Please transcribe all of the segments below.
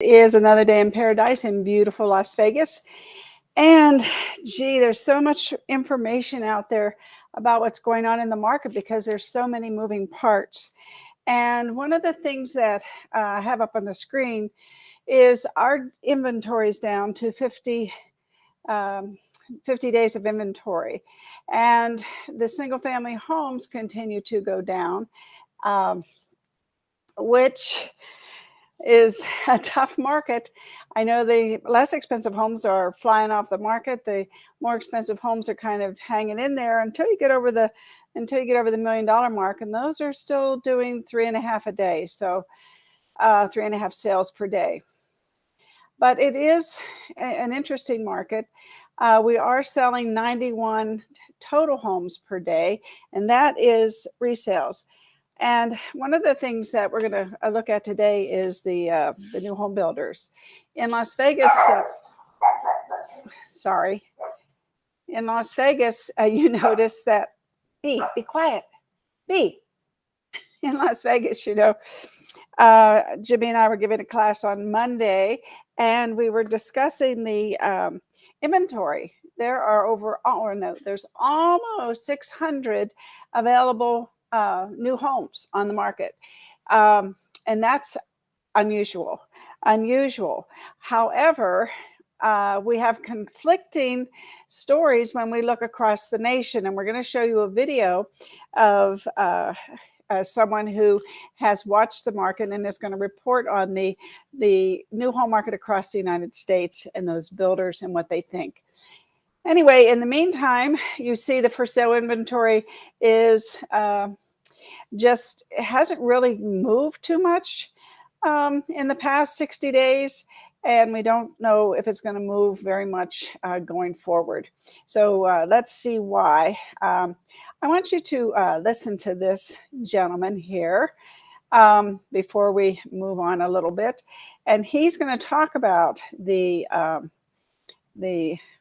Is another day in paradise in beautiful Las Vegas. And gee, there's so much information out there about what's going on in the market because there's so many moving parts. And one of the things that I have up on the screen is our inventory is down to um, 50 days of inventory. And the single family homes continue to go down, um, which is a tough market. I know the less expensive homes are flying off the market. The more expensive homes are kind of hanging in there until you get over the $1 million mark, and those are still doing 3.5 a day. So 3.5 sales per day. But it is an interesting market. We are selling 91 total homes per day, and that is resales. And one of the things that we're going to look at today is the new home builders in Las Vegas. Sorry, in Las Vegas, you notice that be quiet, be in Las Vegas. Jimmy and I were giving a class on Monday, and we were discussing the inventory. There are there's almost 600 available new homes on the market. And that's unusual. However, we have conflicting stories when we look across the nation, and we're going to show you a video of someone who has watched the market and is going to report on the new home market across the United States and those builders and what they think. Anyway, in the meantime, you see the for sale inventory is just hasn't really moved too much in the past 60 days. And we don't know if it's going to move very much going forward. So let's see why. I want you to listen to this gentleman here before we move on a little bit. And he's going to talk about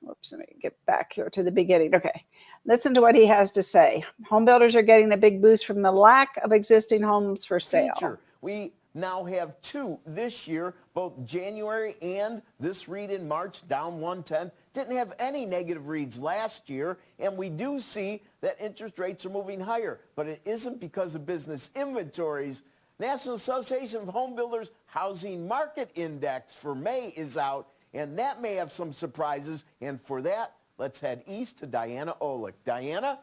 whoops, let me get back here to the beginning. Okay, listen to what he has to say. Home builders are getting a big boost from the lack of existing homes for sale. We now have two this year, both January and this read in March, down 1/10. Didn't have any negative reads last year, and we do see that interest rates are moving higher, but it isn't because of business inventories. National Association of Home Builders Housing Market Index for May is out, and that may have some surprises. And for that, let's head east to Diana Olick. Diana?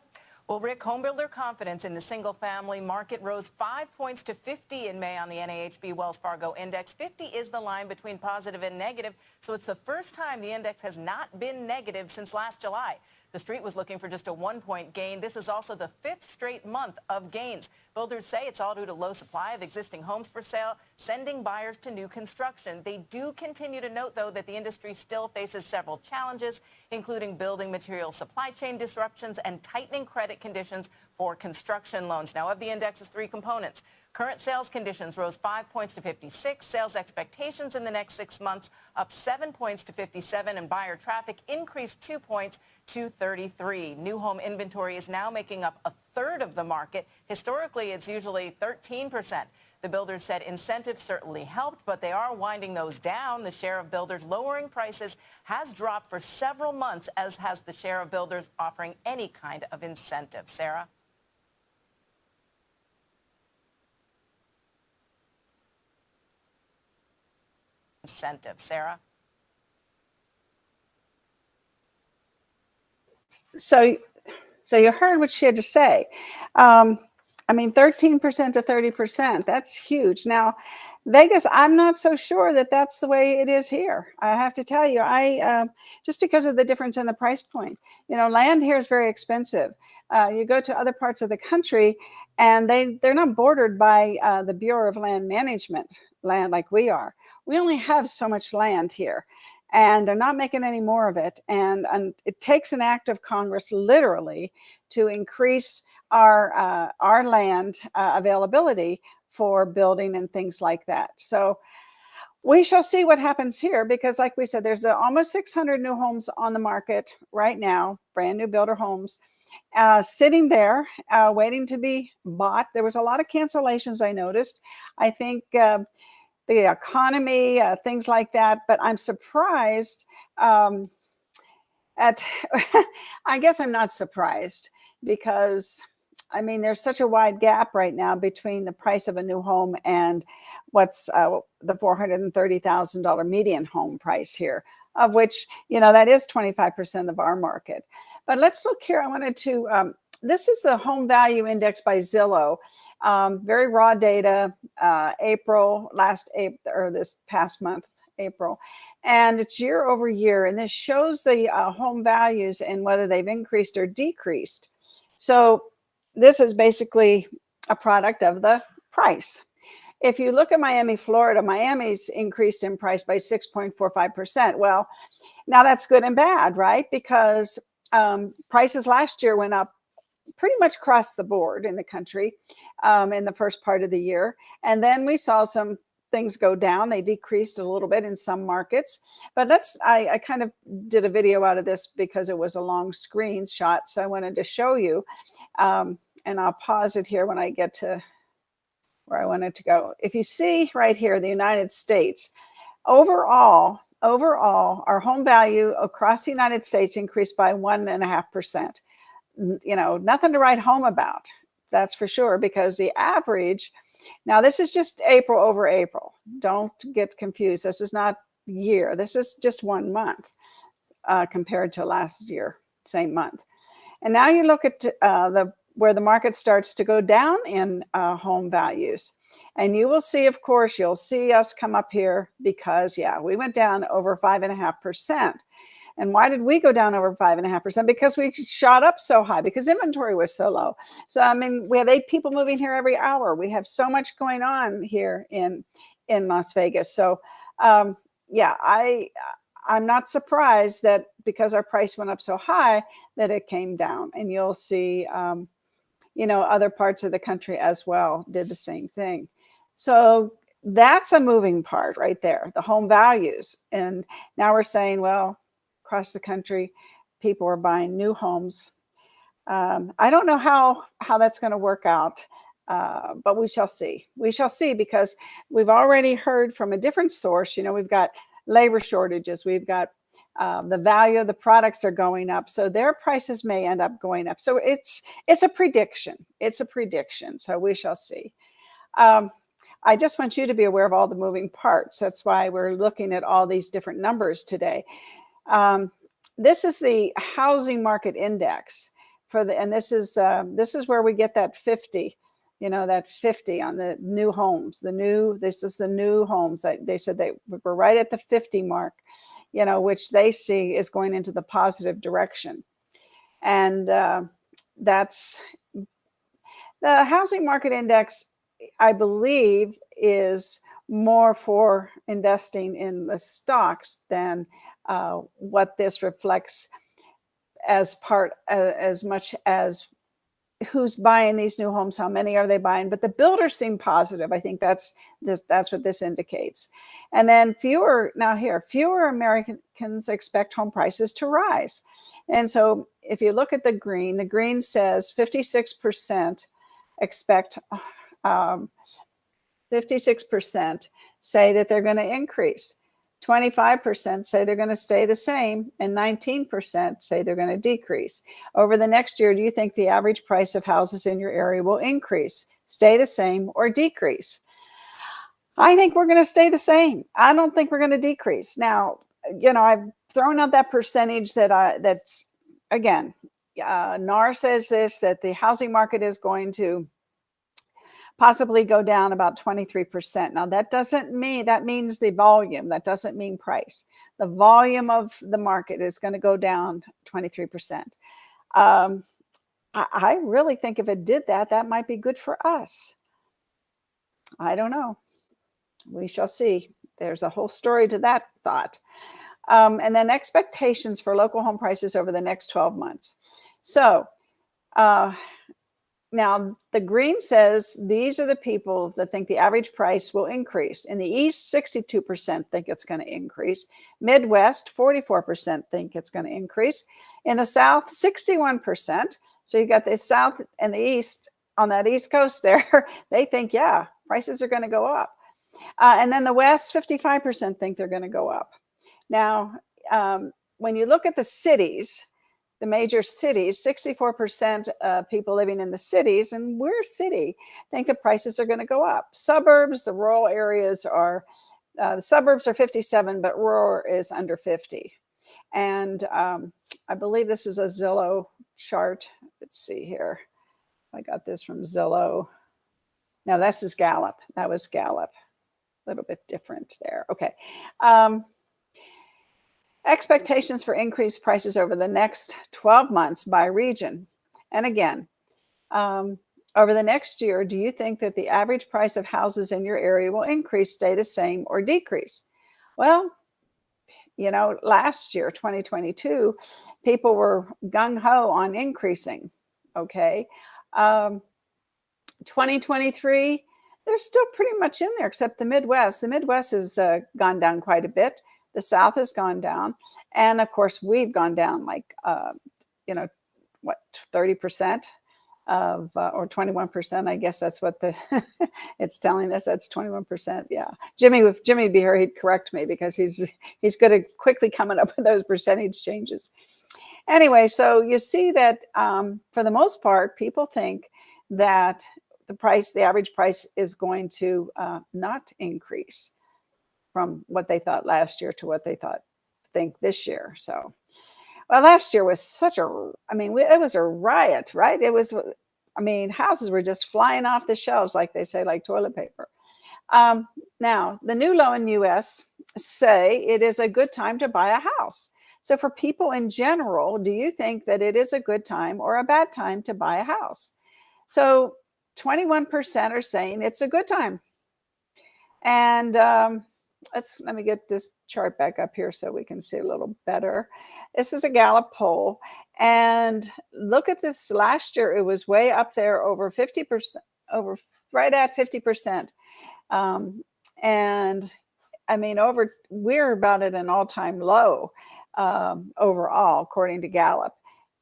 Well, Rick, Homebuilder Confidence in the single-family market rose 5 points to 50 in May on the NAHB Wells Fargo Index. 50 is the line between positive and negative, so it's the first time the index has not been negative since last July. The street was looking for just a 1-point gain. This is also the 5th straight month of gains. Builders say it's all due to low supply of existing homes for sale, sending buyers to new construction. They do continue to note, though, that the industry still faces several challenges, including building material supply chain disruptions and tightening credit conditions for construction loans. Now, of the index's 3 components, current sales conditions rose 5 points to 56. Sales expectations in the next 6 months up 7 points to 57. And buyer traffic increased 2 points to 33. New home inventory is now making up a third of the market. Historically, it's usually 13%. The builders said incentives certainly helped, but they are winding those down. The share of builders lowering prices has dropped for several months, as has the share of builders offering any kind of incentive. Sarah? Sarah? So you heard what she had to say. 13% to 30%, that's huge. Now, Vegas, I'm not so sure that that's the way it is here. I have to tell you, just because of the difference in the price point. Land here is very expensive. You go to other parts of the country, and they're not bordered by the Bureau of Land Management land like we are. We only have so much land here, and they're not making any more of it. And it takes an act of Congress, literally, to increase our land availability for building and things like that. So we shall see what happens here, because like we said, there's almost 600 new homes on the market right now, brand new builder homes, sitting there waiting to be bought. There was a lot of cancellations, I noticed. I think the economy, things like that. But I'm surprised at, I guess I'm not surprised because I mean, there's such a wide gap right now between the price of a new home and what's the $430,000 median home price here, of which, that is 25% of our market. But let's look here. I wanted to, this is the home value index by Zillow. Very raw data, last April, or this past month, April. And it's year over year. And this shows the home values and whether they've increased or decreased. So this is basically a product of the price. If you look at Miami, Florida, Miami's increased in price by 6.45%. Well, now that's good and bad, right? Because prices last year went up pretty much across the board in the country in the first part of the year. And then we saw some things go down. They decreased a little bit in some markets. But I kind of did a video out of this because it was a long screenshot. So I wanted to show you. And I'll pause it here when I get to where I wanted to go. If you see right here, the United States, overall, our home value across the United States increased by 1.5%. Nothing to write home about, that's for sure, because the average, now this is just April over April. Don't get confused. This is not year. This is just 1 month compared to last year, same month. And now you look at where the market starts to go down in home values. And you will see, of course, you'll see us come up here because, we went down over 5.5%. And why did we go down over 5.5%? Because we shot up so high, because inventory was so low. So, I mean, we have 8 people moving here every hour. We have so much going on here in Las Vegas. So, I'm not surprised that because our price went up so high that it came down. And you'll see, other parts of the country as well did the same thing. So that's a moving part right there, the home values. And now we're saying, well, across the country, people are buying new homes. I don't know how that's going to work out, but we shall see. We shall see, because we've already heard from a different source. We've got labor shortages. We've got the value of the products are going up, so their prices may end up going up. So it's a prediction. It's a prediction. So we shall see. I just want you to be aware of all the moving parts. That's why we're looking at all these different numbers today. This is the housing market index and this is where we get that 50. That 50 on the new homes. This is the new homes that they said they were right at the 50 mark, which they see is going into the positive direction. And that's the housing market index, I believe, is more for investing in the stocks than what this reflects as much as who's buying these new homes, how many are they buying, but the builders seem positive. I think that's what this indicates. And then fewer Americans expect home prices to rise. And so if you look at the green says 56% expect 56% say that they're going to increase. 25% say they're going to stay the same, and 19% say they're going to decrease. Over the next year, do you think the average price of houses in your area will increase, stay the same, or decrease? I think we're going to stay the same. I don't think we're going to decrease. Now, I've thrown out that percentage that's, again, NAR says this, that the housing market is going to possibly go down about 23%. Now, that means the volume. That doesn't mean price. The volume of the market is going to go down 23%. I really think if it did that might be good for us. I don't know. We shall see. There's a whole story to that thought. And then expectations for local home prices over the next 12 months. So, now, the green says these are the people that think the average price will increase. In the East, 62% think it's going to increase. Midwest, 44% think it's going to increase. In the South, 61%. So you got the South and the East on that East Coast there. They think, prices are going to go up. And then the West, 55% think they're going to go up. Now, when you look at the cities, the major cities, 64% of people living in the cities, and we're a city, think the prices are going to go up. Suburbs, the rural areas are, the suburbs are 57, but rural is under 50. And I believe this is a Zillow chart. Let's see here. I got this from Zillow. No, this is Gallup. That was Gallup. A little bit different there. Okay. Expectations for increased prices over the next 12 months by region. And again, over the next year, do you think that the average price of houses in your area will increase, stay the same, or decrease? Well, you know, last year, 2022, people were gung-ho on increasing, okay? 2023, they're still pretty much in there, except the Midwest. The Midwest has gone down quite a bit. The South has gone down. And of course, we've gone down like, 30% of, or 21%. I guess that's what the it's telling us. That's 21%. Yeah. If Jimmy be here, he'd correct me because he's good at quickly coming up with those percentage changes. Anyway, so you see that for the most part, people think that the average price is going to not increase from what they thought last year to what they think this year. So, well, last year was it was a riot, right? It was, houses were just flying off the shelves, like they say, like toilet paper. Now, the new law in U.S. say it is a good time to buy a house. So for people in general, do you think that it is a good time or a bad time to buy a house? So 21% are saying it's a good time. And let me get this chart back up here so we can see a little better. This is a Gallup poll. And look at this. Last year, it was way up there, over 50%, right at 50%. We're about at an all-time low overall, according to Gallup.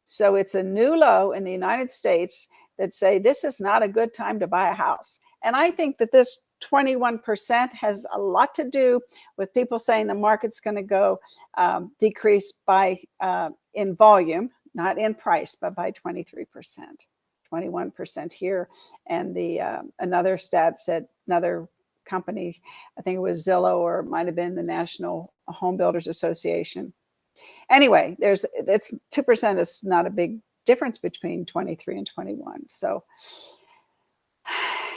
So it's a new low in the United States that say this is not a good time to buy a house. And I think that this 21% has a lot to do with people saying the market's going to go decrease by in volume, not in price, but by 23%, 21% here. And another stat said, another company, I think it was Zillow, or it might have been the National Homebuilders Association. Anyway, it's 2% is not a big difference between 23 and 21. So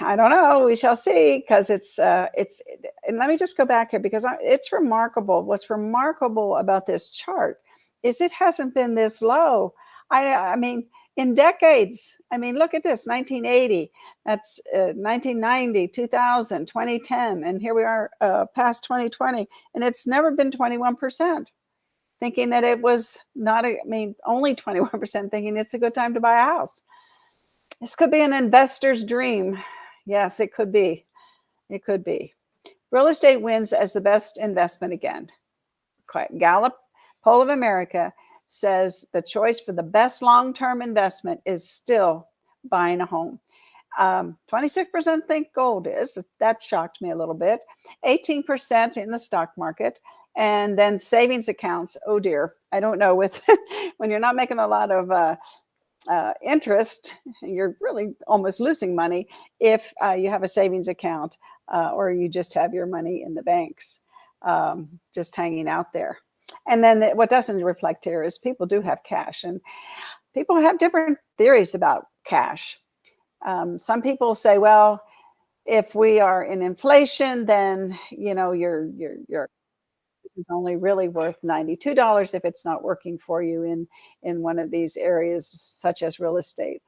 I don't know. We shall see, because it's and let me just go back here, because it's remarkable. What's remarkable about this chart is it hasn't been this low. I mean, in decades. I mean, look at this, 1980, that's 1990, 2000, 2010, and here we are past 2020, and it's never been 21%. Thinking that it was not, only 21% thinking it's a good time to buy a house. This could be an investor's dream. Yes, it could be. It could be. Real estate wins as the best investment again. Gallup Poll of America says the choice for the best long-term investment is still buying a home. 26% think gold is. That shocked me a little bit. 18% in the stock market. And then savings accounts. Oh dear. I don't know, with when you're not making a lot of interest, you're really almost losing money if you have a savings account or you just have your money in the banks just hanging out there. And then what doesn't reflect here is people do have cash, and people have different theories about cash. Some people say, well, if we are in inflation, then your is only really worth $92 if it's not working for you in one of these areas, such as real estate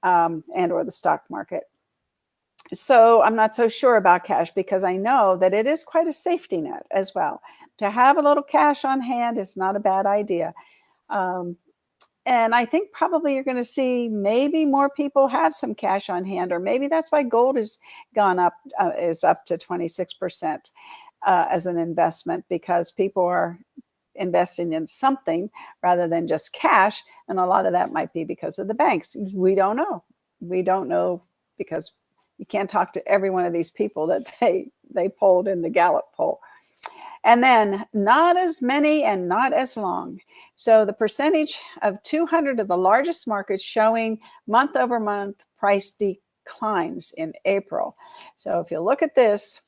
and or the stock market. So I'm not so sure about cash, because I know that it is quite a safety net as well. To have a little cash on hand is not a bad idea. And I think probably you're going to see maybe more people have some cash on hand, or maybe that's why gold has gone up, is up to 26%. As an investment, because people are investing in something rather than just cash. And a lot of that might be because of the banks. We don't know. We don't know, because you can't talk to every one of these people that they they polled in the Gallup poll. And then not as many and not as long. So the percentage of 200 of the largest markets showing month over month price declines in April. So if you look at this,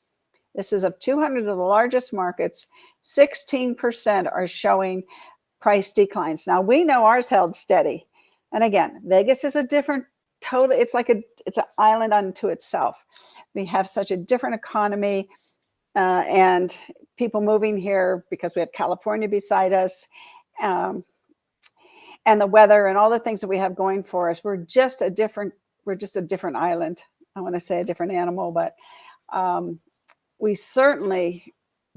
this is of 200 of the largest markets, 16% are showing price declines. Now we know ours held steady. And again, Vegas is a different total, it's an island unto itself. We have such a different economy and people moving here because we have California beside us, and the weather and all the things that we have going for us. We're just a different island. I want to say a different animal, but we certainly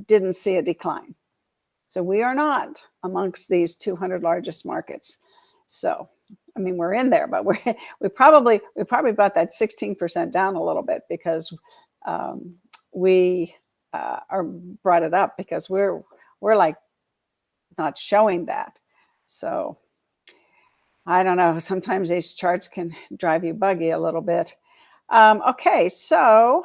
didn't see a decline. So we are not amongst these 200 largest markets. So, I mean, we're in there, but we probably brought that 16% down a little bit because we brought it up because we're like not showing that. So I don't know. Sometimes these charts can drive you buggy a little bit. Okay, so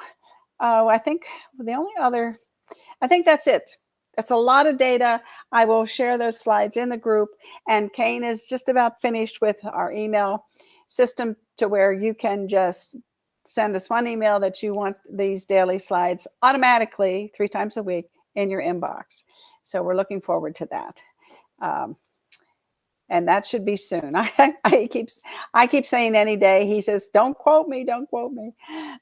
I think I think that's it. That's a lot of data. I will share those slides in the group. And Kane is just about finished with our email system to where you can just send us one email that you want these daily slides automatically 3 times a week in your inbox. So we're looking forward to that. And that should be soon. I keep saying any day. He says, don't quote me, don't quote me.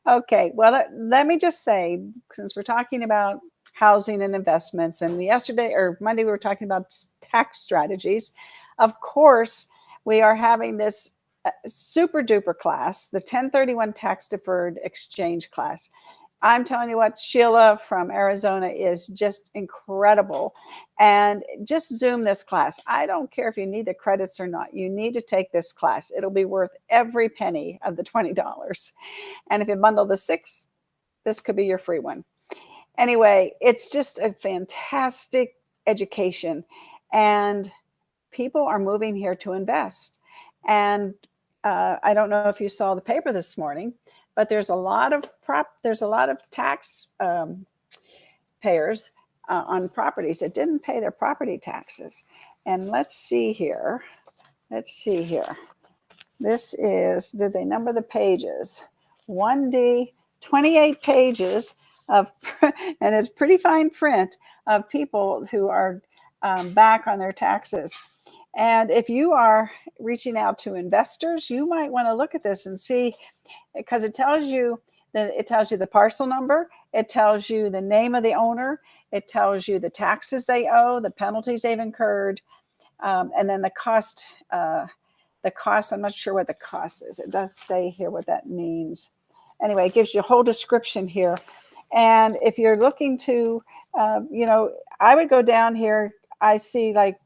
Okay, well, let me just say, since we're talking about housing and investments, and yesterday or Monday, we were talking about tax strategies. Of course, we are having this super duper class, the 1031 tax deferred exchange class. I'm telling you what, Sheila from Arizona is just incredible. And just Zoom this class. I don't care if you need the credits or not. You need to take this class. It'll be worth every penny of the $20. And if you bundle the 6, this could be your free one. Anyway, it's just a fantastic education. And people are moving here to invest. And I don't know if you saw the paper this morning, but there's a lot of tax payers on properties that didn't pay their property taxes. And let's see here. This is, did they number the pages? 1D, 28 pages of, and it's pretty fine print of people who are back on their taxes. And if you are reaching out to investors, you might want to look at this and see, because it tells you the parcel number, it tells you the name of the owner, it tells you the taxes they owe, the penalties they've incurred, and then the cost. I'm not sure what the cost is. It does say here what that means. Anyway, it gives you a whole description here. And if you're looking to, I would go down here. I see like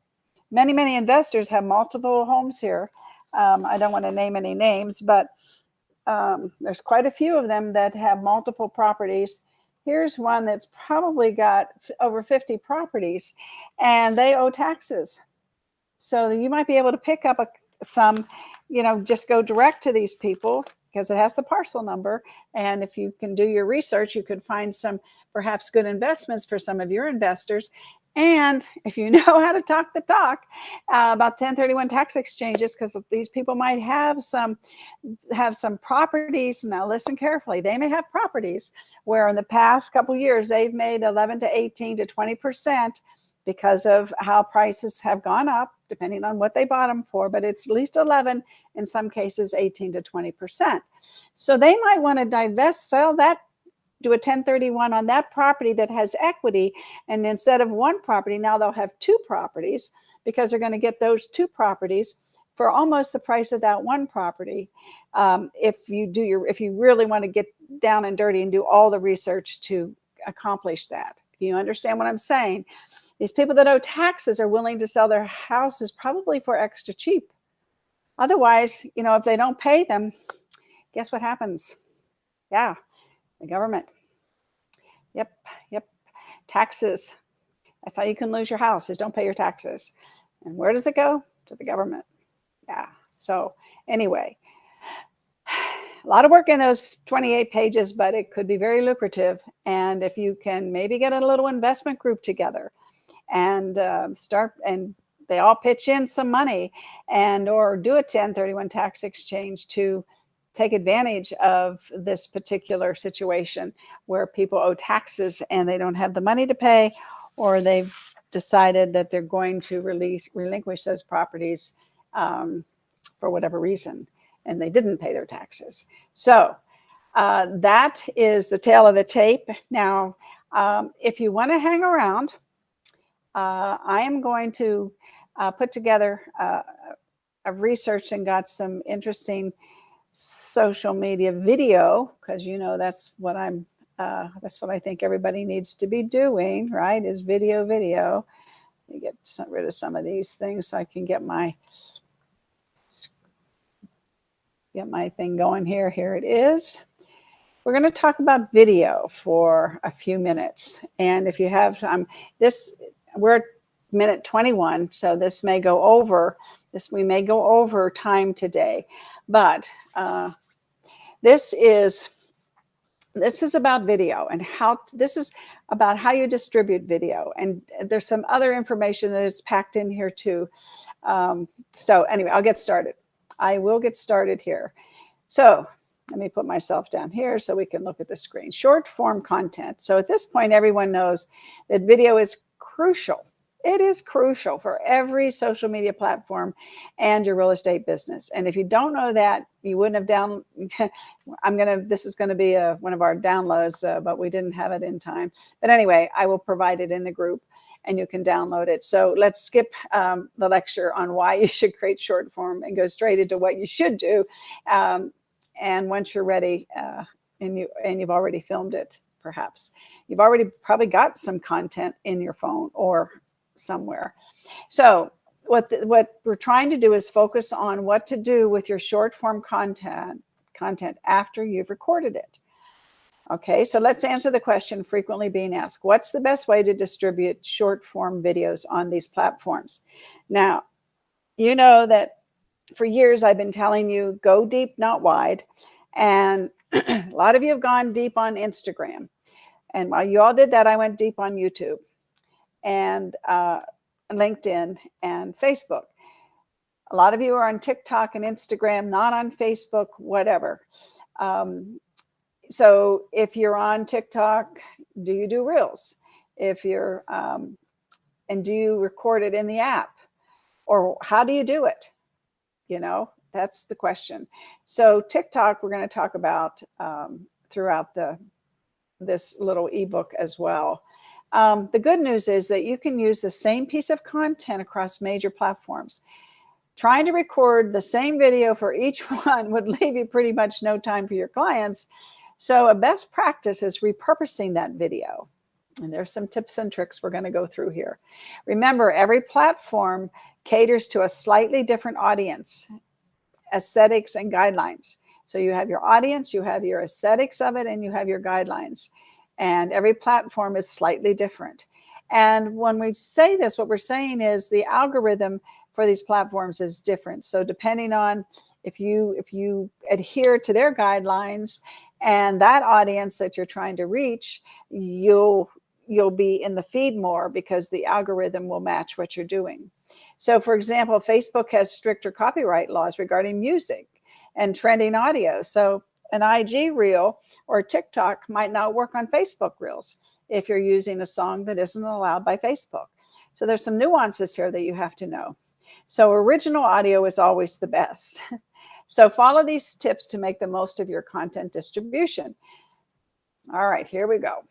many investors have multiple homes here. I don't want to name any names, but there's quite a few of them that have multiple properties. Here's one that's probably got over 50 properties and they owe taxes. So you might be able to pick up some, just go direct to these people because it has the parcel number. And if you can do your research, you could find some perhaps good investments for some of your investors. And if you know how to talk the talk about 1031 tax exchanges, because these people might have some properties. Now listen carefully. They may have properties where in the past couple of years they've made 11 to 18 to 20% because of how prices have gone up, depending on what they bought them for. But it's at least 11, in some cases 18 to 20%. So they might want to divest, sell that, do a 1031 on that property that has equity. And instead of one property, now they'll have 2 properties because they're going to get those 2 properties for almost the price of that one property. If you really want to get down and dirty and do all the research to accomplish that. You understand what I'm saying? These people that owe taxes are willing to sell their houses probably for extra cheap. Otherwise, if they don't pay them, guess what happens? Yeah. The government. Yep. Taxes. That's how you can lose your house, is don't pay your taxes. And where does it go? To the government. Yeah. So anyway, a lot of work in those 28 pages, but it could be very lucrative. And if you can maybe get a little investment group together and start, and they all pitch in some money, and or do a 1031 tax exchange to take advantage of this particular situation where people owe taxes and they don't have the money to pay, or they've decided that they're going to relinquish those properties for whatever reason, and they didn't pay their taxes. So that is the tale of the tape. Now, if you want to hang around, I am going to put together, I've researched and got some interesting social media video, because that's what I think everybody needs to be doing, right? Is video. Let me get rid of some of these things so I can get my thing going here. Here it is. We're going to talk about video for a few minutes. And if you have we're at minute 21, so this may go over. We may go over time today, but this is about video, and this is about how you distribute video. And there's some other information that is packed in here too. So anyway, I'll get started. I will get started here. So let me put myself down here so we can look at the screen. Short form content. So at this point, everyone knows that video is crucial. It is crucial for every social media platform and your real estate business. And if you don't know that, you wouldn't have this is going to be one of our downloads, but we didn't have it in time. But anyway, I will provide it in the group and you can download it. So let's skip the lecture on why you should create short form and go straight into what you should do. And once you're ready, and you've already filmed it, perhaps you've already probably got some content in your phone or somewhere. So what we're trying to do is focus on what to do with your short form content after you've recorded it. Okay, so let's answer the question frequently being asked. What's the best way to distribute short form videos on these platforms? Now, you know that for years I've been telling you, go deep, not wide. And a lot of you have gone deep on Instagram. And while you all did that, I went deep on YouTube and LinkedIn and Facebook. A lot of you are on TikTok and Instagram, not on Facebook, whatever. So if you're on TikTok, do you do Reels? If you're, and do you record it in the app? Or how do you do it? That's the question. So TikTok, we're going to talk about throughout this little ebook as well. The good news is that you can use the same piece of content across major platforms. Trying to record the same video for each one would leave you pretty much no time for your clients. So a best practice is repurposing that video. And there's some tips and tricks we're going to go through here. Remember, every platform caters to a slightly different audience, aesthetics and guidelines. So you have your audience, you have your aesthetics of it, and you have your guidelines. And every platform is slightly different. And when we say this, what we're saying is the algorithm for these platforms is different. So depending on if you adhere to their guidelines and that audience that you're trying to reach, you'll be in the feed more because the algorithm will match what you're doing. So for example, Facebook has stricter copyright laws regarding music and trending audio. So an IG reel or TikTok might not work on Facebook reels if you're using a song that isn't allowed by Facebook. So there's some nuances here that you have to know. So original audio is always the best. So follow these tips to make the most of your content distribution. All right, here we go.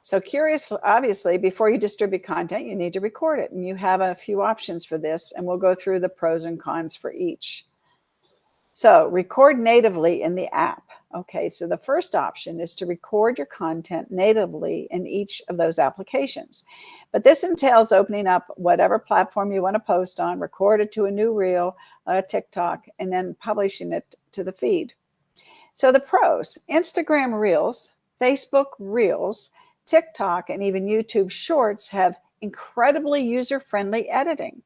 So obviously, before you distribute content, you need to record it. And you have a few options for this, and we'll go through the pros and cons for each. So record natively in the app. Okay, so the first option is to record your content natively in each of those applications. But this entails opening up whatever platform you want to post on, record it to a new reel, a TikTok, and then publishing it to the feed. So the pros: Instagram Reels, Facebook Reels, TikTok, and even YouTube Shorts have incredibly user-friendly editing.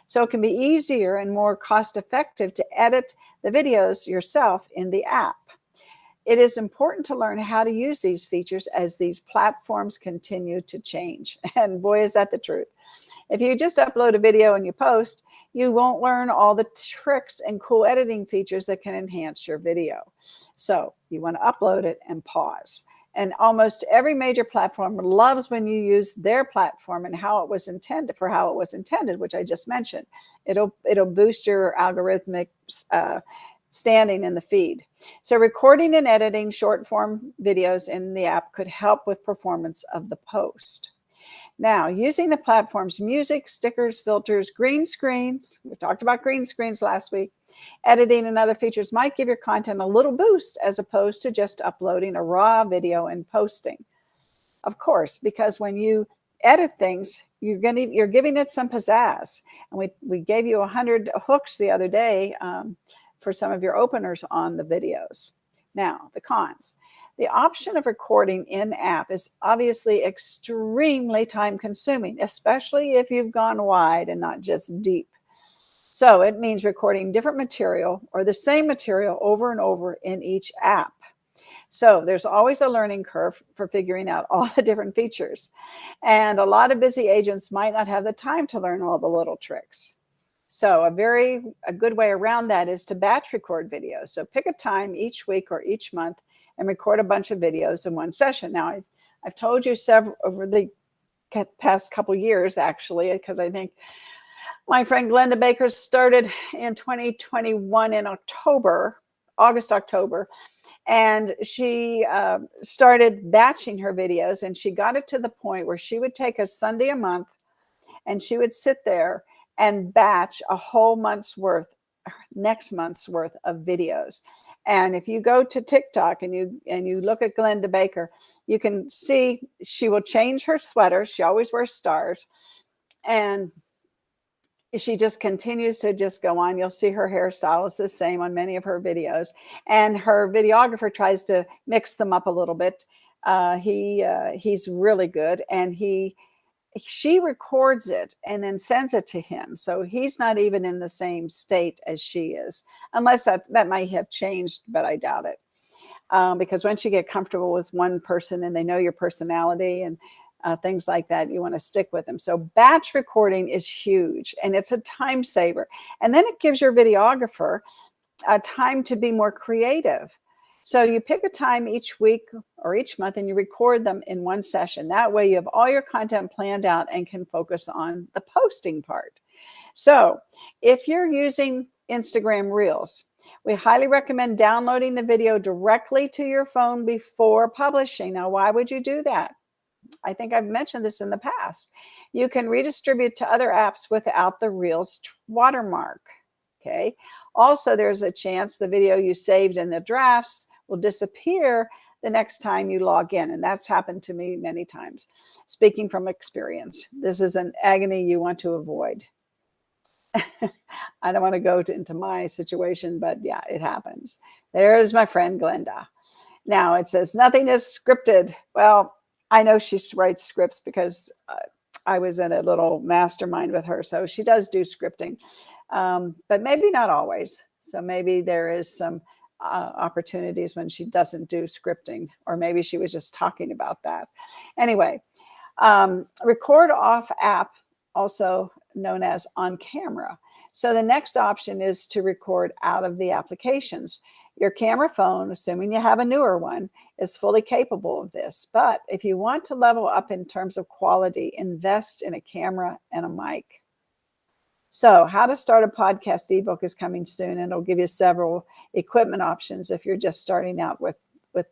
So it can be easier and more cost-effective to edit the videos yourself in the app. It is important to learn how to use these features as these platforms continue to change. And boy, is that the truth. If you just upload a video and you post, you won't learn all the tricks and cool editing features that can enhance your video. So you want to upload it and pause. And almost every major platform loves when you use their platform and how it was intended, which I just mentioned. It'll boost your algorithmic standing in the feed. So recording and editing short form videos in the app could help with performance of the post. Now, using the platform's music, stickers, filters, green screens, we talked about green screens last week, editing and other features might give your content a little boost as opposed to just uploading a raw video and posting. Of course, because when you edit things, you're giving it some pizzazz. And we gave you 100 hooks the other day for some of your openers on the videos. Now, the cons. The option of recording in-app is obviously extremely time-consuming, especially if you've gone wide and not just deep. So it means recording different material or the same material over and over in each app. So there's always a learning curve for figuring out all the different features. And a lot of busy agents might not have the time to learn all the little tricks. So a good way around that is to batch record videos. So pick a time each week or each month and record a bunch of videos in one session. Now, I've told you several over the past couple years, actually, because I think my friend Glenda Baker started in 2021 in August, October, and she started batching her videos, and she got it to the point where she would take a Sunday a month and she would sit there and batch a whole next month's worth of videos. And if you go to TikTok and you look at Glenda Baker, you can see she will change her sweater. She always wears stars. And she just continues to just go on. You'll see her hairstyle is the same on many of her videos. And her videographer tries to mix them up a little bit. He's really good. And she records it and then sends it to him. So he's not even in the same state as she is, unless that might have changed, but I doubt it. Because once you get comfortable with one person and they know your personality and things like that, you want to stick with them. So batch recording is huge and it's a time saver. And then it gives your videographer time to be more creative. So you pick a time each week or each month and you record them in one session. That way you have all your content planned out and can focus on the posting part. So if you're using Instagram Reels, we highly recommend downloading the video directly to your phone before publishing. Now, why would you do that? I think I've mentioned this in the past. You can redistribute to other apps without the Reels watermark. Okay. Also, there's a chance the video you saved in the drafts will disappear the next time you log in. And that's happened to me many times. Speaking from experience, this is an agony you want to avoid. I don't want to go into my situation, but yeah, it happens. There's my friend Glenda. Now it says nothing is scripted. Well, I know she writes scripts because I was in a little mastermind with her. So she does do scripting, but maybe not always. So maybe there is some opportunities when she doesn't do scripting, or maybe she was just talking about that. Anyway, record off app, also known as on camera. So the next option is to record out of the applications. Your camera phone, assuming you have a newer one, is fully capable of this. But if you want to level up in terms of quality, invest in a camera and a mic. So how to start a podcast ebook is coming soon, and it'll give you several equipment options if you're just starting out with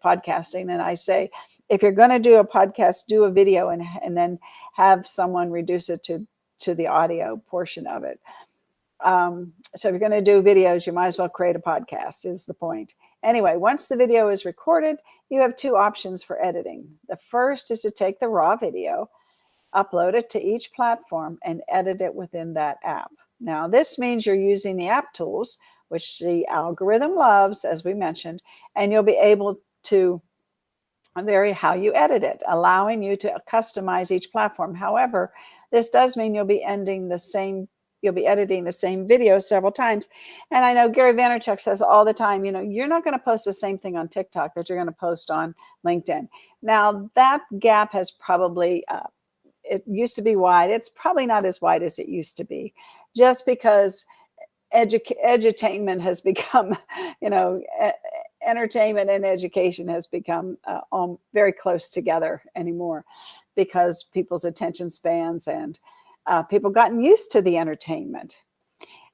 podcasting. And I say, if you're going to do a podcast, do a video and then have someone reduce it to the audio portion of it. So if you're going to do videos, you might as well create a podcast, is the point. Anyway, once the video is recorded, you have two options for editing. The first is to take the raw video, upload it to each platform, and edit it within that app. Now, this means you're using the app tools, which the algorithm loves, as we mentioned, and you'll be able to vary how you edit it, allowing you to customize each platform. However, this does mean you'll be ending the same you'll be editing the same video several times. And I know Gary Vaynerchuk says all the time, you're not going to post the same thing on TikTok that you're going to post on LinkedIn. Now that gap has probably, it used to be wide. It's probably not as wide as it used to be, just because edutainment has become, entertainment and education has become very close together anymore, because people's attention spans and people gotten used to the entertainment.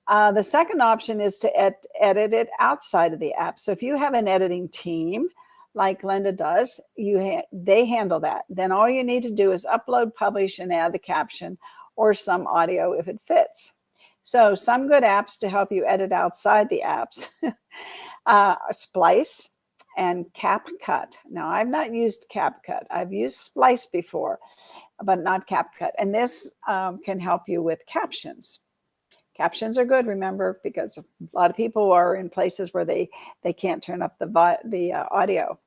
The second option is to edit it outside of the app. So if you have an editing team, like Glenda does, they handle that. Then all you need to do is upload, publish, and add the caption or some audio if it fits. So some good apps to help you edit outside the apps, Splice and CapCut. Now, I've not used CapCut. I've used Splice before, but not CapCut. And this can help you with captions. Captions are good, remember, because a lot of people are in places where they can't turn up the audio.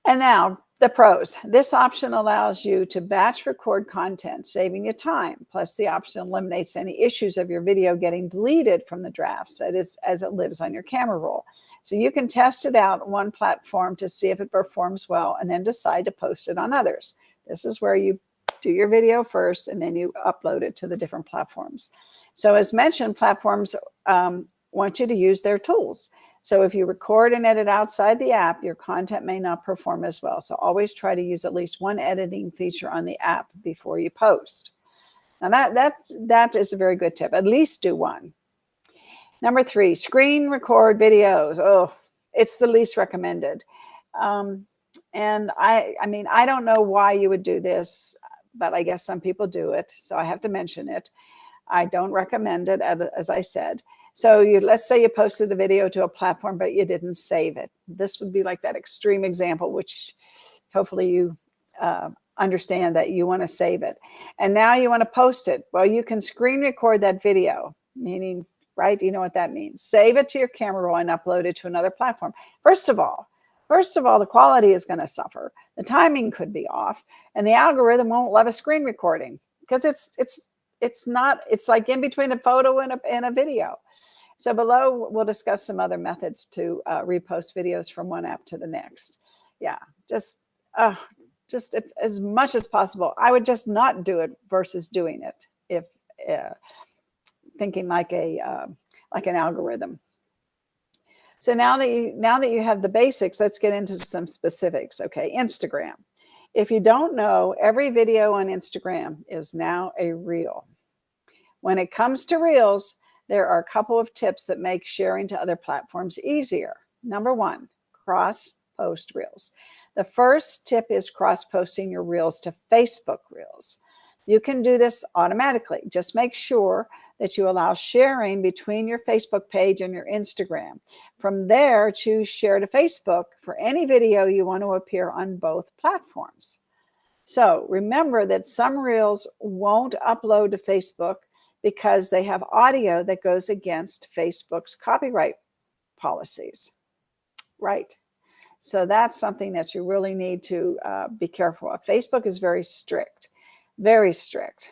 And now, the pros. This option allows you to batch record content, saving you time. Plus, the option eliminates any issues of your video getting deleted from the drafts, that is, as it lives on your camera roll. So you can test it out on one platform to see if it performs well, and then decide to post it on others. This is where you do your video first, and then you upload it to the different platforms. So as mentioned, platforms want you to use their tools. So if you record and edit outside the app, your content may not perform as well. So always try to use at least one editing feature on the app before you post. Now that is a very good tip. At least do one. Number 3, screen record videos. Oh, it's the least recommended. And I mean, I don't know why you would do this, but I guess some people do it. So I have to mention it. I don't recommend it, as I said. So let's say you posted the video to a platform, but you didn't save it. This would be like that extreme example, which hopefully you understand that you want to save it. And now you want to post it. Well, you can screen record that video, meaning, right? You know what that means. Save it to your camera roll and upload it to another platform. First of all, the quality is going to suffer. The timing could be off, and the algorithm won't love a screen recording because it's like in between a photo and a video. So below, we'll discuss some other methods to repost videos from one app to the next. Yeah, just as much as possible. I would just not do it versus doing it if thinking like an algorithm. So now that you have the basics, let's get into some specifics. Okay, Instagram. If you don't know, every video on Instagram is now a reel. When it comes to reels, there are a couple of tips that make sharing to other platforms easier. Number 1, cross-post reels. The first tip is cross-posting your reels to Facebook Reels. You can do this automatically. Just make sure that you allow sharing between your Facebook page and your Instagram. From there, choose Share to Facebook for any video you want to appear on both platforms. So remember that some reels won't upload to Facebook because they have audio that goes against Facebook's copyright policies. Right. So that's something that you really need to be careful of. Facebook is very strict, very strict.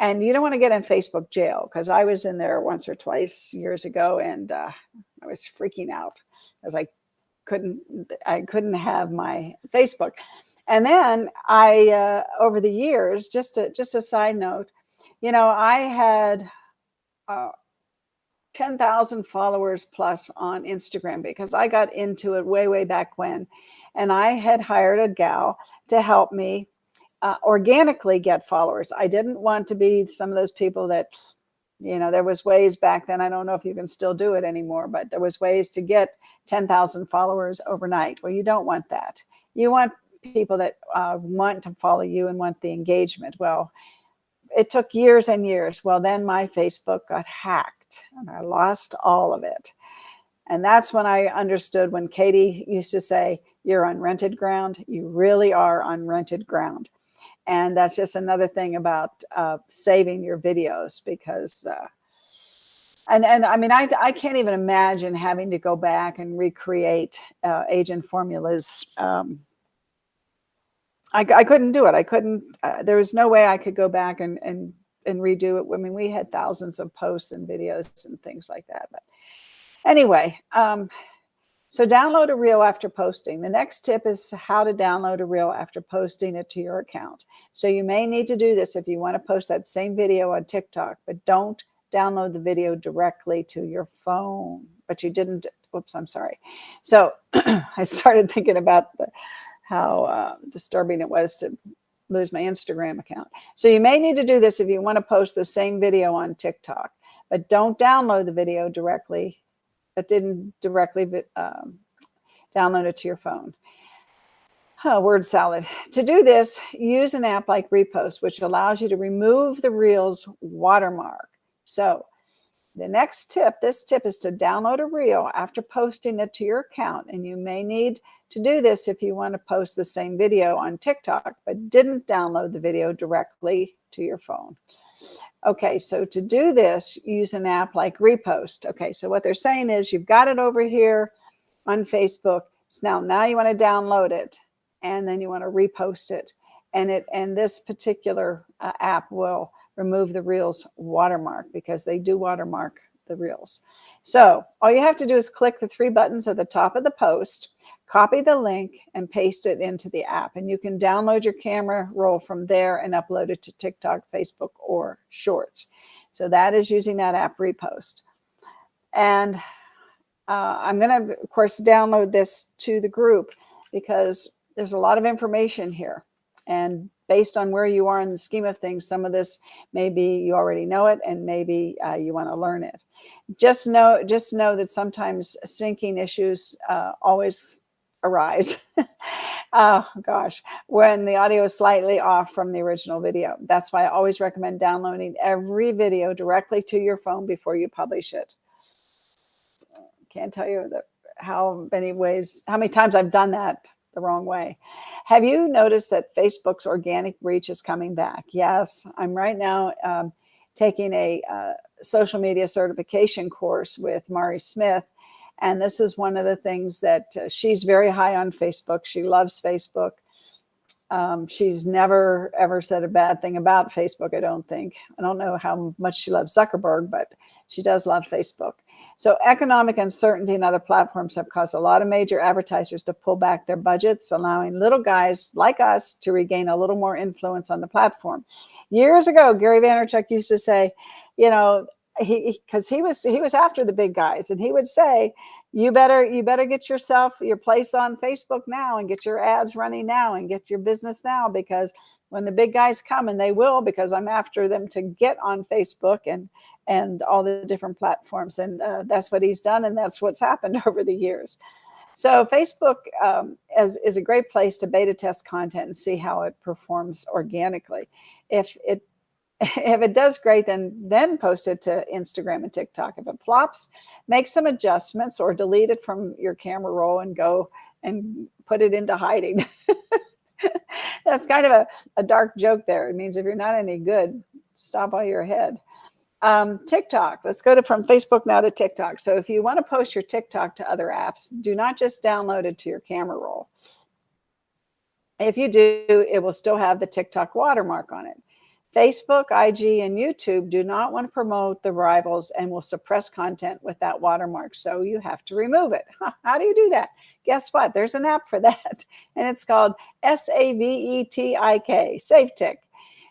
And you don't want to get in Facebook jail, because I was in there once or twice years ago, and I was freaking out because I couldn't have my Facebook. And then I, over the years, just a side note, I had 10,000 followers plus on Instagram because I got into it way back when, and I had hired a gal to help me organically get followers. I didn't want to be some of those people that, there was ways back then. I don't know if you can still do it anymore, but there was ways to get 10,000 followers overnight. Well, you don't want that. You want people that want to follow you and want the engagement. Well, it took years and years. Well, then my Facebook got hacked and I lost all of it. And that's when I understood, when Katie used to say, "You're on rented ground," you really are on rented ground. And that's just another thing about saving your videos, because, and I mean, I can't even imagine having to go back and recreate agent formulas. I couldn't do it. I couldn't, there was no way I could go back and and redo it. I mean, we had thousands of posts and videos and things like that. But anyway, so download a reel after posting. The next tip is how to download a reel after posting it to your account. So you may need to do this if you want to post that same video on TikTok, but don't download the video directly to your phone. But you didn't, oops, I'm sorry. So I started thinking about how disturbing it was to lose my Instagram account. So you may need to do this if you want to post the same video on TikTok, but don't download the video directly, but didn't directly download it to your phone. Oh, word salad. To do this, use an app like Repost, which allows you to remove the reel's watermark. So the next tip, this tip is to download a reel after posting it to your account. And you may need to do this if you want to post the same video on TikTok, but didn't download the video directly to your phone. Okay, so to do this, use an app like Repost. Okay, so what they're saying is you've got it over here on Facebook. So now you want to download it, and then you want to repost it. And this particular app will remove the reel's watermark, because they do watermark the reels. So all you have to do is click the 3 buttons at the top of the post, copy the link, and paste it into the app. And you can download your camera roll from there and upload it to TikTok, Facebook, or Shorts. So that is using that app Repost. And I'm going to, of course, download this to the group because there's a lot of information here. And based on where you are in the scheme of things, some of this, maybe you already know it, and maybe you want to learn it. Just know that sometimes syncing issues always arise. Oh gosh, when the audio is slightly off from the original video. That's why I always recommend downloading every video directly to your phone before you publish it. Can't tell you how many times I've done that the wrong way. Have you noticed that Facebook's organic reach is coming back? Yes, I'm right now taking a social media certification course with Mari Smith. And this is one of the things that she's very high on Facebook. She loves Facebook. She's never, ever said a bad thing about Facebook, I don't think. I don't know how much she loves Zuckerberg, but she does love Facebook. So economic uncertainty in other platforms have caused a lot of major advertisers to pull back their budgets, allowing little guys like us to regain a little more influence on the platform. Years ago, Gary Vaynerchuk used to say, you know, because he was after the big guys, and he would say, you better get your place on Facebook now, and get your ads running now, and get your business now, because when the big guys come, and they will, because I'm after them to get on Facebook and all the different platforms. And that's what he's done, and that's what's happened over the years. So Facebook is a great place to beta test content and see how it performs organically. If it does great, then post it to Instagram and TikTok. If it flops, make some adjustments or delete it from your camera roll and go and put it into hiding. That's kind of a dark joke there. It means if you're not any good, stop while you're ahead. TikTok. Let's go from Facebook now to TikTok. So if you want to post your TikTok to other apps, do not just download it to your camera roll. If you do, it will still have the TikTok watermark on it. Facebook, IG, and YouTube do not want to promote the rivals and will suppress content with that watermark. So you have to remove it. How do you do that? Guess what? There's an app for that. And it's called SAVETIK, SafeTik.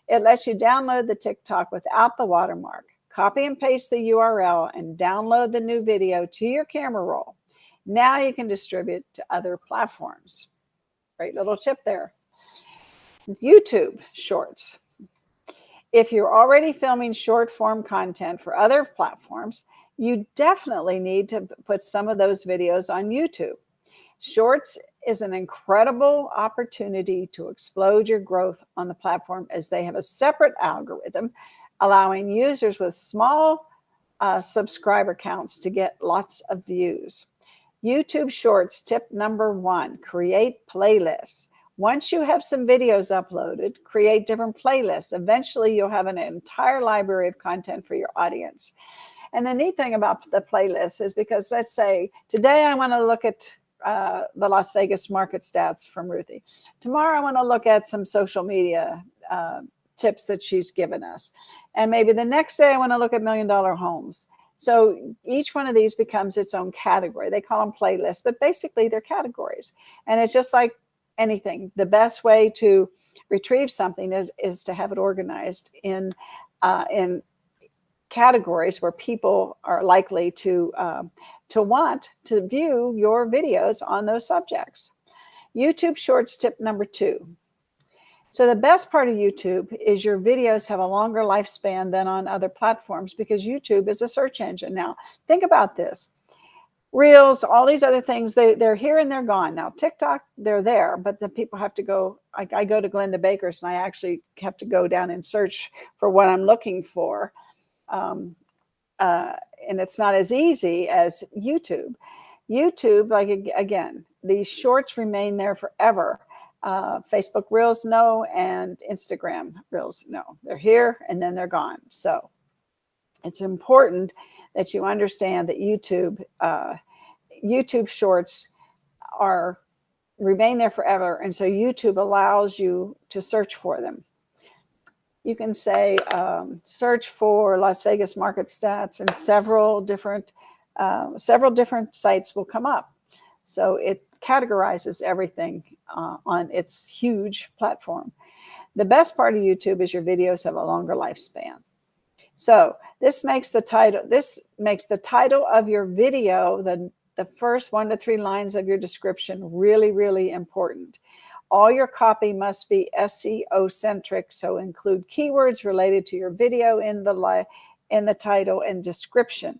It lets you download the TikTok without the watermark. Copy and paste the URL and download the new video to your camera roll. Now you can distribute to other platforms. Great little tip there. YouTube Shorts. If you're already filming short form content for other platforms, you definitely need to put some of those videos on YouTube. Shorts is an incredible opportunity to explode your growth on the platform, as they have a separate algorithm allowing users with small subscriber counts to get lots of views. YouTube Shorts tip number 1, create playlists. Once you have some videos uploaded, create different playlists. Eventually, you'll have an entire library of content for your audience. And the neat thing about the playlist is, because let's say today I want to look at the Las Vegas market stats from Ruthie. Tomorrow I want to look at some social media tips that she's given us. And maybe the next day I want to look at $1 million homes. So each one of these becomes its own category. They call them playlists, but basically they're categories. And it's just like anything. The best way to retrieve something is to have it organized in categories where people are likely to want to view your videos on those subjects. YouTube Shorts tip number 2. So the best part of YouTube is your videos have a longer lifespan than on other platforms because YouTube is a search engine. Now, think about this. Reels, all these other things, they're here and they're gone. Now, TikTok, they're there, but the people have to go. I go to Glenda Baker's and I actually have to go down and search for what I'm looking for. And it's not as easy as YouTube. YouTube, like, again, these shorts remain there forever. Facebook Reels, no, and Instagram Reels, no. They're here and then they're gone. So it's important that you understand that YouTube Shorts remain there forever, and so YouTube allows you to search for them. You can say search for Las Vegas market stats, and several different sites will come up. So it categorizes everything on its huge platform. The best part of YouTube is your videos have a longer lifespan. So this makes the title of your video, the first 1 to 3 lines of your description, really, really important. All your copy must be SEO centric, so include keywords related to your video in the title and description.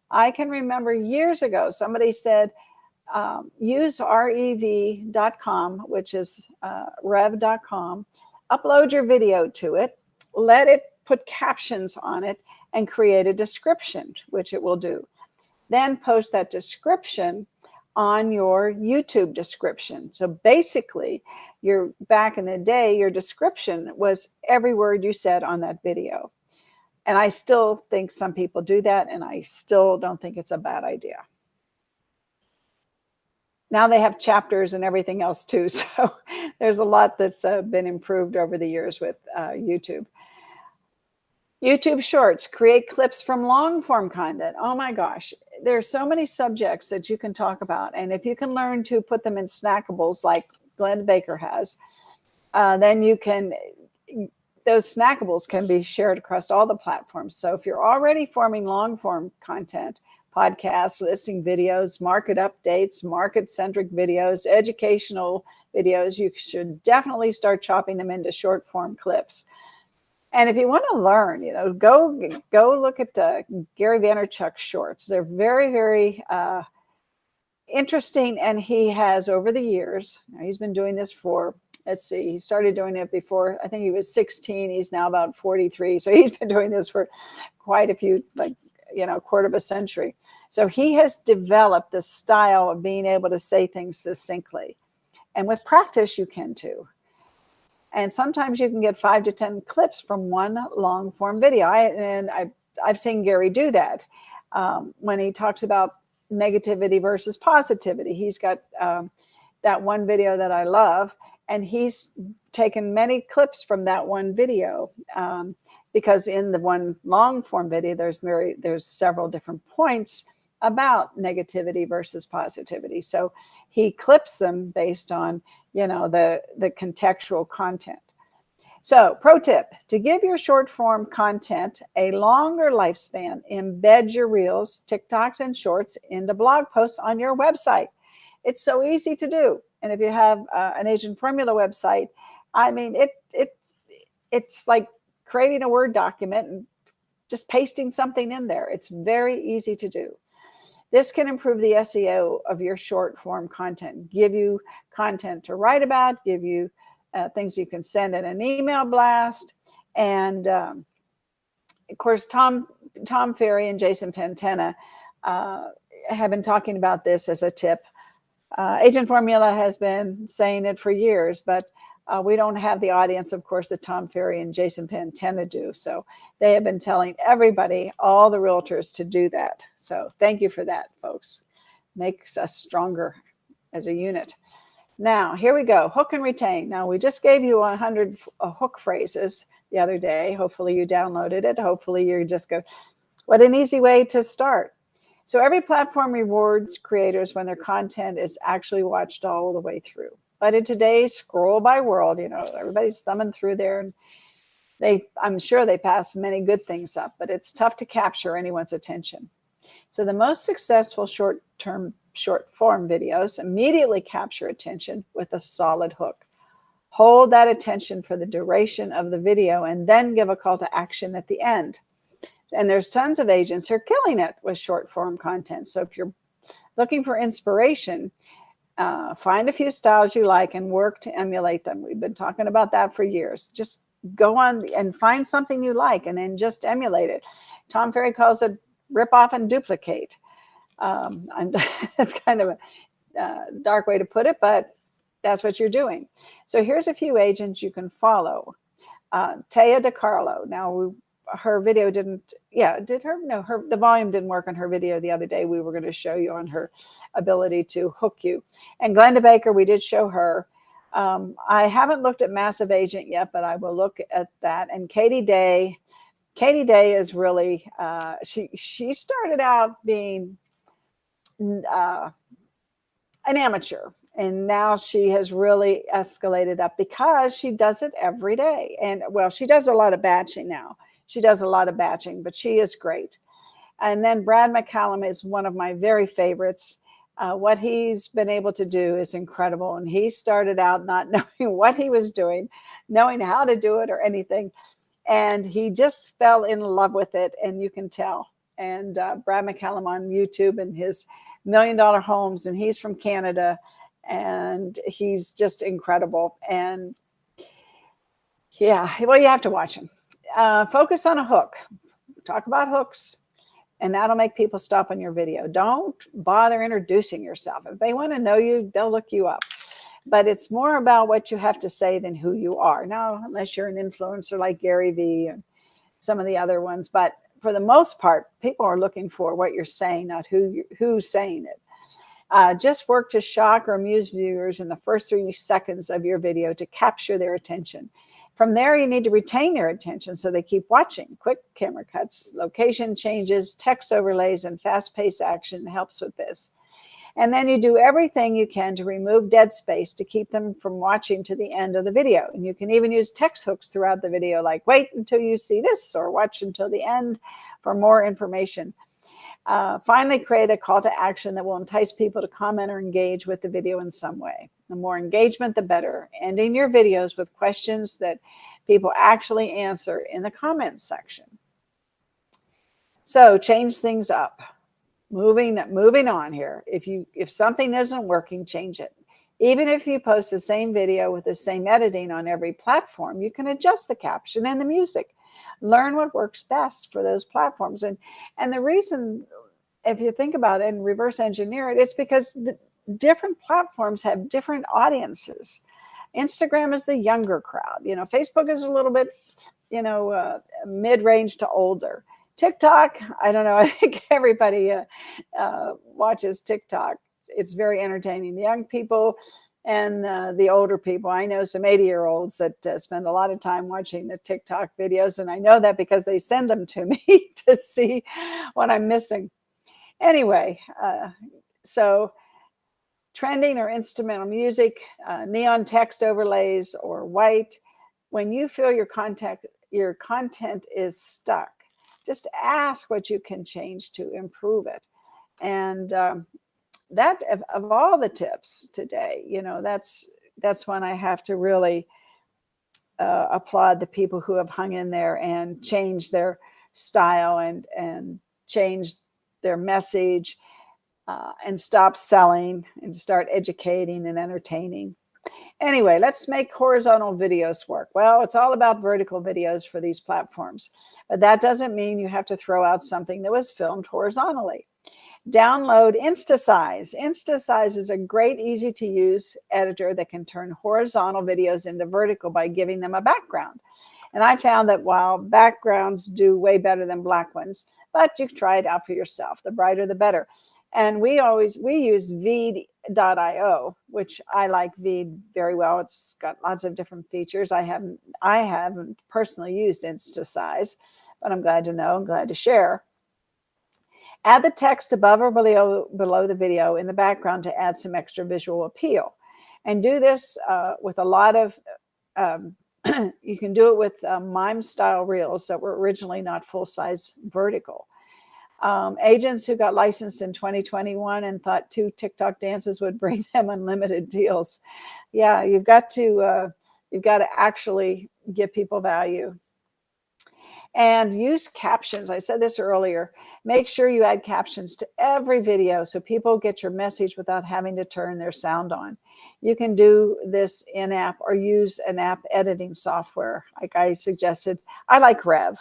I can remember years ago, somebody said, use rev.com, which is rev.com, upload your video to it, let it put captions on it, and create a description, which it will do. Then post that description on your YouTube description. So basically, back in the day, your description was every word you said on that video. And I still think some people do that, and I still don't think it's a bad idea. Now they have chapters and everything else too. So there's a lot that's been improved over the years with YouTube. YouTube Shorts, create clips from long form content. Oh my gosh, there's so many subjects that you can talk about. And if you can learn to put them in snackables like Glenda Baker has, then those snackables can be shared across all the platforms. So if you're already forming long form content, podcasts, listing videos, market updates, market-centric videos, educational videos, you should definitely start chopping them into short form clips. And if you want to learn, go look at Gary Vaynerchuk's shorts. They're very, very interesting. And he has, over the years, he's been doing this for, he started doing it before, I think he was 16. He's now about 43. So he's been doing this for quite a few, quarter of a century. So he has developed the style of being able to say things succinctly. And with practice, you can too. And sometimes you can get 5 to 10 clips from one long form video. I've seen Gary do that when he talks about negativity versus positivity. He's got that one video that I love, and he's taken many clips from that one video because in the one long form video, there's several different points about negativity versus positivity. So he clips them based on, the contextual content. So pro tip, to give your short form content a longer lifespan, embed your reels, TikToks, and shorts into blog posts on your website. It's so easy to do. And if you have an Agent Formula website, I mean, it's like creating a Word document and just pasting something in there. It's very easy to do. This can improve the SEO of your short form content, give you content to write about, give you things you can send in an email blast. And of course, Tom Ferry and Jason Pantena have been talking about this as a tip. Agent Formula has been saying it for years, but we don't have the audience, of course, that Tom Ferry and Jason Pantena do. So they have been telling everybody, all the realtors, to do that. So thank you for that, folks. Makes us stronger as a unit. Now, here we go. Hook and retain. Now, we just gave you 100 hook phrases the other day. Hopefully you downloaded it. Hopefully you just go, what an easy way to start. So every platform rewards creators when their content is actually watched all the way through. But in today's scroll by world, everybody's thumbing through there, and I'm sure they pass many good things up, but it's tough to capture anyone's attention. So the most successful short form videos immediately capture attention with a solid hook. Hold that attention for the duration of the video and then give a call to action at the end. And there's tons of agents who are killing it with short form content. So if you're looking for inspiration, find a few styles you like and work to emulate them. We've been talking about that for years. Just go on and find something you like and then just emulate it. Tom Ferry calls it rip off and duplicate. That's kind of a dark way to put it, but that's what you're doing. So here's a few agents you can follow. Taya DeCarlo. Now, her video the volume didn't work on her video the other day. We were going to show you on her ability to hook you. And Glenda Baker, we did show her. I haven't looked at Massive Agent yet, but I will look at that. And Katie Day is really, she started out being an amateur. And now she has really escalated up because she does it every day. And well, she does a lot of batching now. She does a lot of batching, but she is great. And then Brad McCallum is one of my very favorites. What he's been able to do is incredible. And he started out not knowing what he was doing, knowing how to do it or anything. And he just fell in love with it. And you can tell. And Brad McCallum on YouTube and his $1 Million Homes. And he's from Canada. And he's just incredible. And yeah, well, you have to watch him. Focus on a hook. Talk about hooks, and that'll make people stop on your video. Don't bother introducing yourself. If they want to know you, they'll look you up. But it's more about what you have to say than who you are. Now, unless you're an influencer like Gary Vee and some of the other ones. But for the most part, people are looking for what you're saying, not who's saying it. Just work to shock or amuse viewers in the first 3 seconds of your video to capture their attention. From there, you need to retain their attention so they keep watching. Quick camera cuts, location changes, text overlays, and fast-paced action helps with this. And then you do everything you can to remove dead space to keep them from watching to the end of the video. And you can even use text hooks throughout the video, like wait until you see this or watch until the end for more information. Finally, create a call to action that will entice people to comment or engage with the video in some way. The more engagement, the better. Ending your videos with questions that people actually answer in the comments section. So change things up. Moving on here. If something isn't working, change it. Even if you post the same video with the same editing on every platform, you can adjust the caption and the music. Learn what works best for those platforms. And the reason, if you think about it and reverse engineer it, it's because the different platforms have different audiences. Instagram is the younger crowd. Facebook is a little bit, mid-range to older. TikTok, I don't know. I think everybody watches TikTok. It's very entertaining. The young people and the older people. I know some 80-year-olds that spend a lot of time watching the TikTok videos, and I know that because they send them to me to see what I'm missing. Anyway, so trending or instrumental music, neon text overlays, or white. When you feel your content is stuck, just ask what you can change to improve it. And that of all the tips today, that's when I have to really applaud the people who have hung in there and changed their style and changed their message and stop selling and start educating and entertaining. Anyway, let's make horizontal videos work. Well, it's all about vertical videos for these platforms, but that doesn't mean you have to throw out something that was filmed horizontally. Download InstaSize. InstaSize is a great, easy to use editor that can turn horizontal videos into vertical by giving them a background. And I found that while backgrounds do way better than black ones, but you can try it out for yourself. The brighter, the better. And we use Veed.io, which I like Veed very well. It's got lots of different features. I haven't personally used InstaSize, but I'm glad to know, I'm glad to share. Add the text above or below the video in the background to add some extra visual appeal. And do this with a lot of, you can do it with mime style reels that were originally not full size vertical. Agents who got licensed in 2021 and thought 2 TikTok dances would bring them unlimited deals. Yeah, you've got to actually give people value. And use captions. I said this earlier. Make sure you add captions to every video so people get your message without having to turn their sound on. You can do this in-app or use an app editing software. Like I suggested, I like Rev.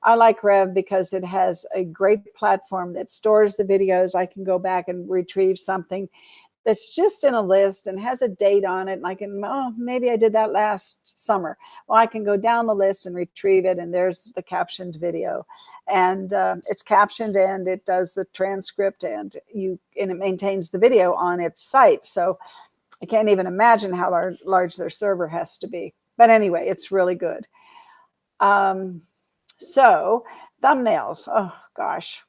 I like Rev because it has a great platform that stores the videos. I can go back and retrieve something that's just in a list and has a date on it. And I can, maybe I did that last summer. Well, I can go down the list and retrieve it. And there's the captioned video. And it's captioned and it does the transcript and it maintains the video on its site. So I can't even imagine how large their server has to be. But anyway, it's really good. So thumbnails, oh gosh,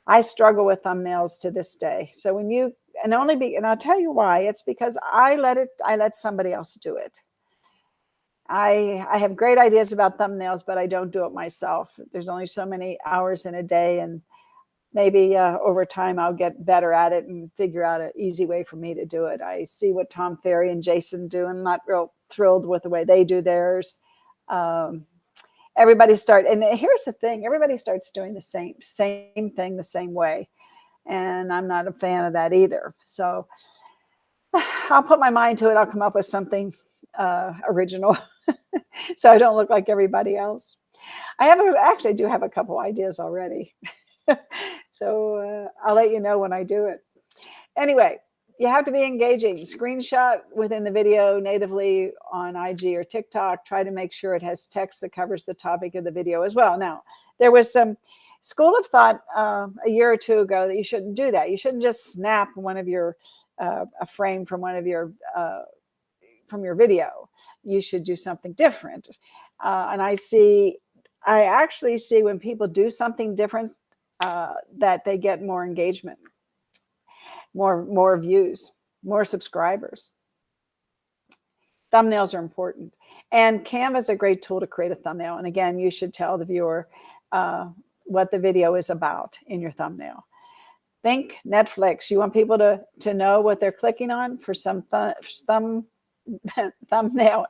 I struggle with thumbnails to this day. So and I'll tell you why. It's because I let somebody else do it. I have great ideas about thumbnails, but I don't do it myself. There's only so many hours in a day, and maybe over time I'll get better at it and figure out an easy way for me to do it. I see what Tom Ferry and Jason do, and I'm not real thrilled with the way they do theirs. And here's the thing: everybody starts doing the same thing the same way. And I'm not a fan of that either. So I'll put my mind to it. I'll come up with something original so I don't look like everybody else. I actually do have a couple ideas already. So I'll let you know when I do it. Anyway, you have to be engaging. Screenshot within the video natively on IG or TikTok. Try to make sure it has text that covers the topic of the video as well. Now, there was some school of thought a year or two ago that you shouldn't do that. You shouldn't just snap one of your a frame from one of your from your video. You should do something different. And I actually see when people do something different that they get more engagement, more views, more subscribers. Thumbnails are important. And Canva is a great tool to create a thumbnail. And again, you should tell the viewer what the video is about in your thumbnail. Think Netflix. You want people to know what they're clicking on for some thumbnail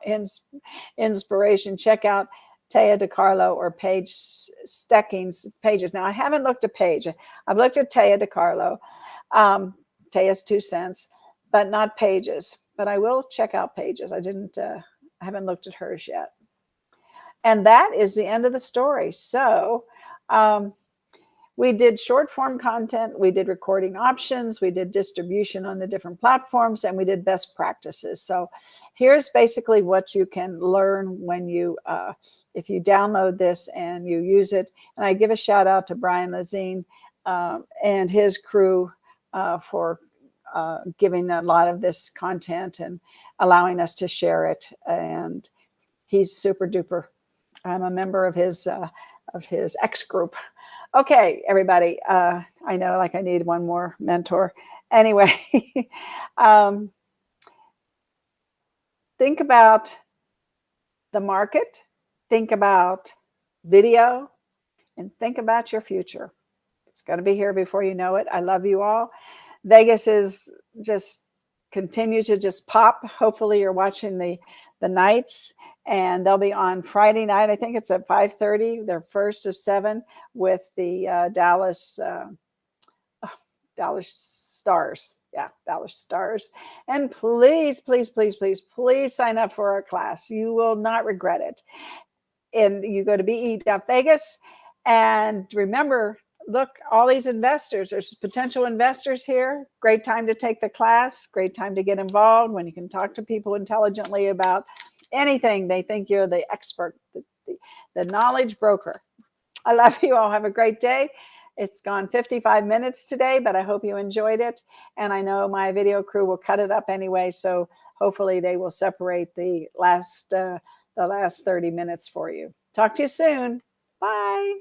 inspiration. Check out Taya DeCarlo or Paige Stecking's pages. Now, I haven't looked at Paige. I've looked at Taya DeCarlo, Taya's 2 cents, but not Paige's. But I will check out Paige's. I haven't looked at hers yet. And that is the end of the story. So we did short form content, we did recording options, we did distribution on the different platforms, and we did best practices. So here's basically what you can learn when if you download this and you use it. And I give a shout out to Brian Lazine and his crew for giving a lot of this content and allowing us to share it. And he's super duper. I'm a member of his X group. Okay, everybody. I know, like, I need one more mentor. Anyway, think about the market, think about video, and think about your future. It's going to be here before you know it. I love you all. Vegas is just continue to just pop. Hopefully you're watching the nights, and they'll be on Friday night. I think it's at 5:30, their first of 7 with the Dallas Stars. Yeah, Dallas Stars. And please, please, please, please, please sign up for our class. You will not regret it. And you go to be.vegas, and remember, look, all these investors, there's potential investors here. Great time to take the class. Great time to get involved when you can talk to people intelligently about anything. They think you're the expert, the knowledge broker. I love you all. Have a great day. It's gone 55 minutes today, but I hope you enjoyed it. And I know my video crew will cut it up anyway, so hopefully they will separate the last 30 minutes for you. Talk to you soon. Bye.